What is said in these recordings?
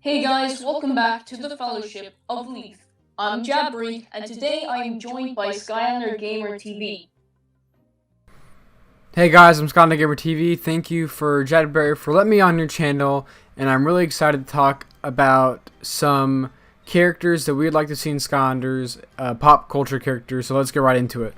Hey guys, welcome back to the Fellowship of Leith. I'm Jadbury, and today I am joined by Skylander Gamer TV. Hey guys, I'm Skylander Gamer TV. Thank you for Jadbury for letting me on your channel, and I'm really excited to talk about some characters that we'd like to see in Skylanders, pop culture characters. So let's get right into it.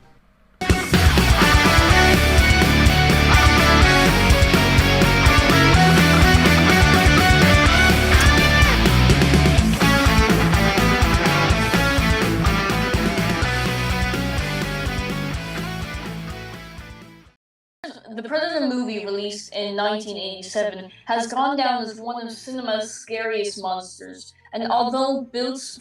The Predator movie, released in 1987, has gone down as one of cinema's scariest monsters, and although built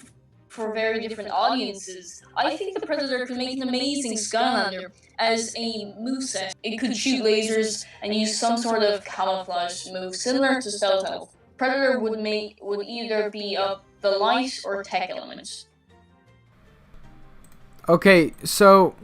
for very different audiences, I think the Predator could make an amazing Skylander. As a moveset, it could shoot lasers and use some sort of camouflage move similar to Stealth Elf. Predator would either be of the light or tech elements. Okay, so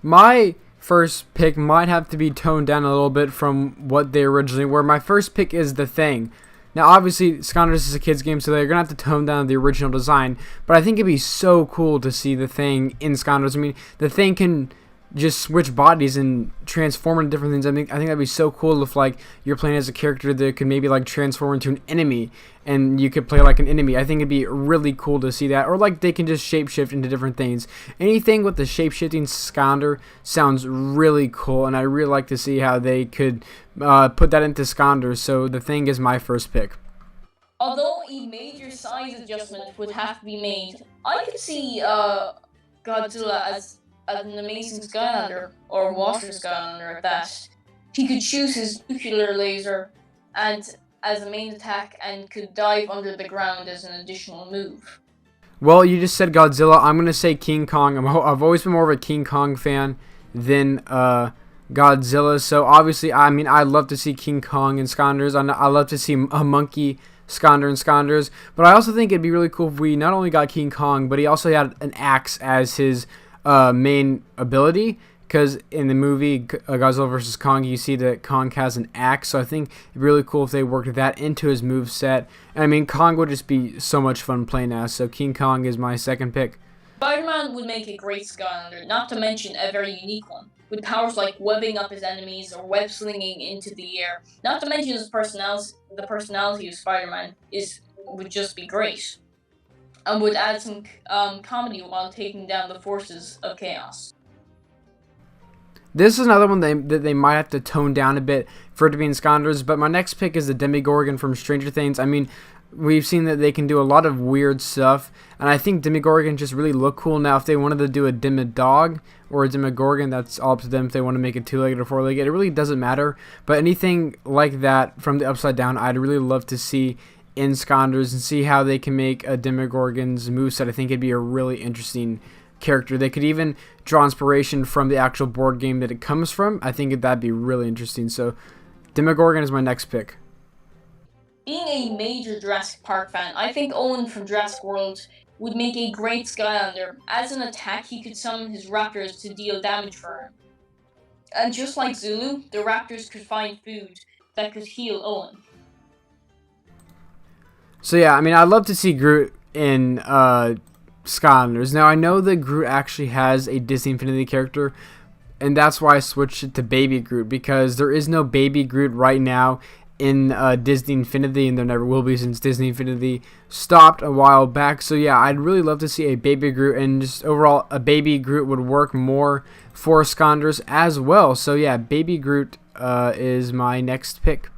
my first pick might have to be toned down a little bit from what they originally were. My first pick is The Thing. Now, obviously, Skylanders is a kid's game, so they're going to have to tone down the original design, but I think it'd be so cool to see The Thing in Skylanders. I mean, The Thing can just switch bodies and transform into different things. I think that'd be so cool if, like, you're playing as a character that could maybe, like, transform into an enemy, and you could play like an enemy. I think it'd be really cool to see that. Or, like, they can just shapeshift into different things. Anything with the shapeshifting Skylander sounds really cool, and I really like to see how they could put that into Skylanders. So The Thing is my first pick. Although a major size adjustment would have to be made, I could see Godzilla as an amazing Skylander, or Water Skylander at that. He could choose his nuclear laser and as a main attack, and could dive under the ground as an additional move. Well, you just said Godzilla. I'm going to say King Kong. I've always been more of a King Kong fan than Godzilla. So, obviously, I mean, I'd love to see King Kong in Skylanders. I love to see a monkey Skylander in Skylanders. But I also think it'd be really cool if we not only got King Kong, but he also had an axe as his main ability. Because in the movie Godzilla vs. Kong, you see that Kong has an axe, so I think it'd be really cool if they worked that into his moveset. And I mean, Kong would just be so much fun playing as, so King Kong is my second pick. Spiderman would make a great Skylander, not to mention a very unique one, with powers like webbing up his enemies or web slinging into the air. Not to mention his personality, the personality of Spiderman would just be great, and would add some comedy while taking down the forces of chaos. This is another one that they might have to tone down a bit for it to be in Skylanders, but my next pick is the Demi Gorgon from Stranger Things. I mean, we've seen that they can do a lot of weird stuff, and I think Demi Gorgon just really look cool. Now, if they wanted to do a Demi-Dog or a Demi-Gorgon, that's all up to them if they want to make it two-legged or four-legged. It really doesn't matter, but anything like that from the Upside Down, I'd really love to see in Skylanders and see how they can make a Demi-Gorgon's moveset. I think it'd be a really interesting character. They could even draw inspiration from the actual board game that it comes from. I think that'd be really interesting. So Demi Gorgon is my next pick. Being a major Jurassic Park fan, I think Owen from Jurassic World would make a great Skylander. As an attack, he could summon his raptors to deal damage for him. And just like Zulu, the raptors could find food that could heal Owen. So yeah, I mean, I'd love to see Groot in Skylanders. Now, I know that Groot actually has a Disney Infinity character, and that's why I switched it to Baby Groot, because there is no Baby Groot right now in Disney Infinity, and there never will be since Disney Infinity stopped a while back. So yeah, I'd really love to see a Baby Groot, and just overall, a Baby Groot would work more for Skylanders as well. So yeah, Baby Groot is my next pick.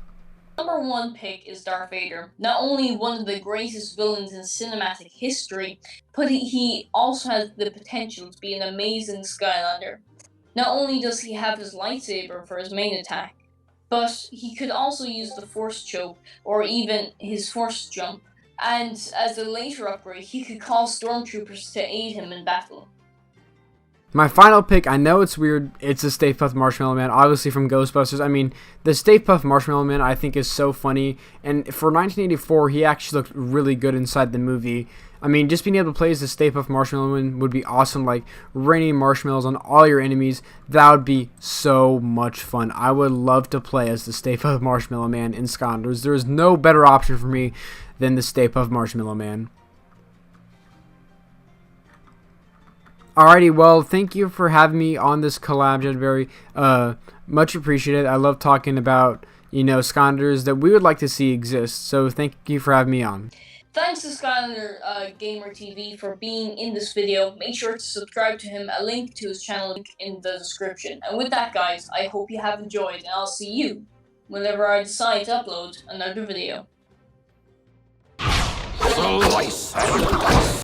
Number one pick is Darth Vader. Not only one of the greatest villains in cinematic history, but he also has the potential to be an amazing Skylander. Not only does he have his lightsaber for his main attack, but he could also use the Force Choke or even his Force Jump. And as a later upgrade, he could call stormtroopers to aid him in battle. My final pick, I know it's weird, it's the Stay Puft Marshmallow Man, obviously from Ghostbusters. I mean, the Stay Puft Marshmallow Man I think is so funny, and for 1984, he actually looked really good inside the movie. I mean, just being able to play as the Stay Puft Marshmallow Man would be awesome, like raining marshmallows on all your enemies. That would be so much fun. I would love to play as the Stay Puft Marshmallow Man in Skylanders. There is no better option for me than the Stateful Marshmallow Man. Alrighty, well, thank you for having me on this collab, Jadbury. Much appreciated. I love talking about, Skylanders that we would like to see exist. So thank you for having me on. Thanks to Skylander Gamer TV for being in this video. Make sure to subscribe to him. A link to his channel in the description. And with that, guys, I hope you have enjoyed, and I'll see you whenever I decide to upload another video. Slice and dice.